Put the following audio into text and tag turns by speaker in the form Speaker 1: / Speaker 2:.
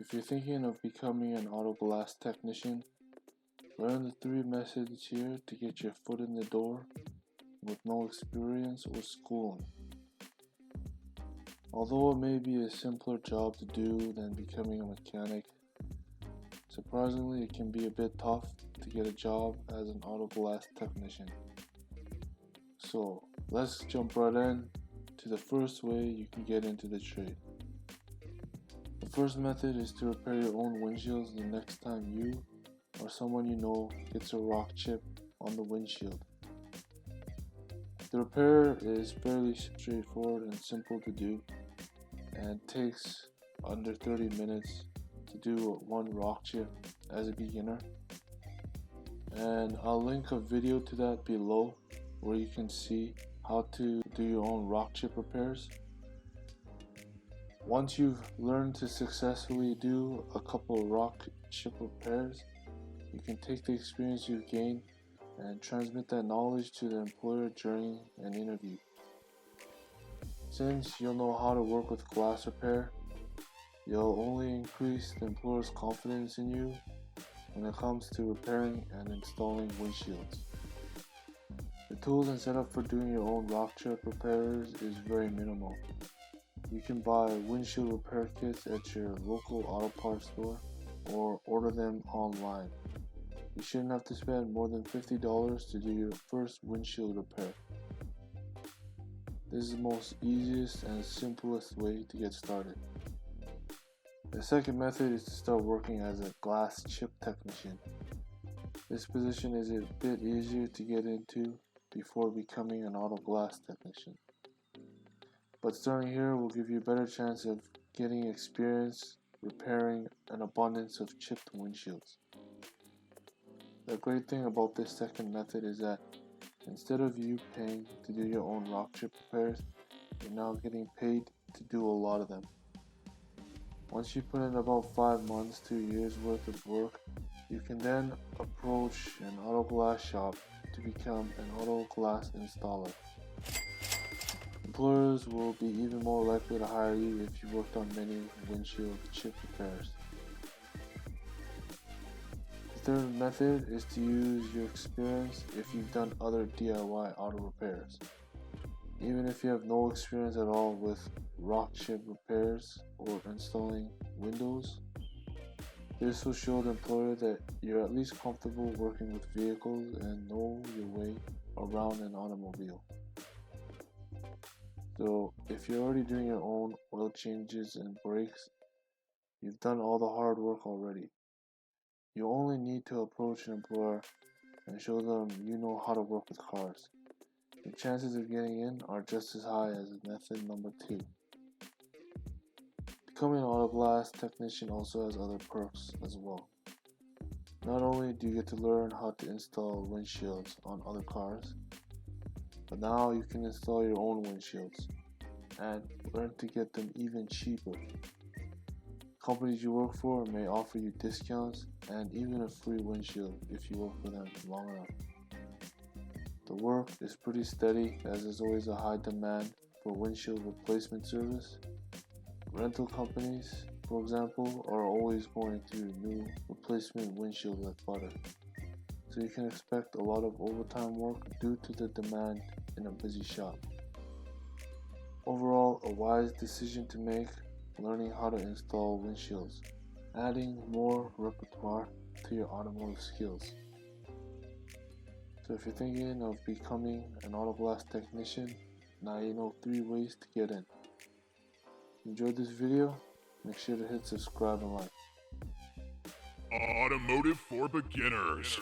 Speaker 1: If you're thinking of becoming an auto glass technician, learn the 3 methods here to get your foot in the door with no experience or schooling. Although it may be a simpler job to do than becoming a mechanic, surprisingly it can be a bit tough to get a job as an auto glass technician. So let's jump right in to the first way you can get into the trade. The first method is to repair your own windshields the next time you or someone you know gets a rock chip on the windshield. The repair is fairly straightforward and simple to do, and takes under 30 minutes to do one rock chip as a beginner. And I'll link a video to that below where you can see how to do your own rock chip repairs. Once you've learned to successfully do a couple rock chip repairs, you can take the experience you've gained and transmit that knowledge to the employer during an interview. Since you'll know how to work with glass repair, you'll only increase the employer's confidence in you when it comes to repairing and installing windshields. The tools and setup for doing your own rock chip repairs is very minimal. You can buy windshield repair kits at your local auto parts store or order them online. You shouldn't have to spend more than $50 to do your first windshield repair. This is the most easiest and simplest way to get started. The second method is to start working as a glass chip technician. This position is a bit easier to get into before becoming an auto glass technician. But starting here will give you a better chance of getting experience repairing an abundance of chipped windshields. The great thing about this second method is that instead of you paying to do your own rock chip repairs, you're now getting paid to do a lot of them. Once you put in about 5 months to a year's worth of work, you can then approach an auto glass shop to become an auto glass installer. Employers will be even more likely to hire you if you worked on many windshield chip repairs. The third method is to use your experience if you've done other DIY auto repairs. Even if you have no experience at all with rock chip repairs or installing windows, this will show the employer that you're at least comfortable working with vehicles and know your way around an automobile. So if you're already doing your own oil changes and brakes, you've done all the hard work already. You only need to approach an employer and show them you know how to work with cars. Your chances of getting in are just as high as method number 2. Becoming an auto glass technician also has other perks as well. Not only do you get to learn how to install windshields on other cars, but now you can install your own windshields and learn to get them even cheaper. Companies you work for may offer you discounts and even a free windshield if you work for them long enough. The work is pretty steady as there's always a high demand for windshield replacement service. Rental companies, for example, are always going through new replacement windshields like butter. So you can expect a lot of overtime work due to the demand in a busy shop. Overall, a wise decision to make, learning how to install windshields, adding more repertoire to your automotive skills. So if you're thinking of becoming an auto glass technician, now you know 3 ways to get in. If you enjoyed this video, make sure to hit subscribe and like.
Speaker 2: Automotive for Beginners.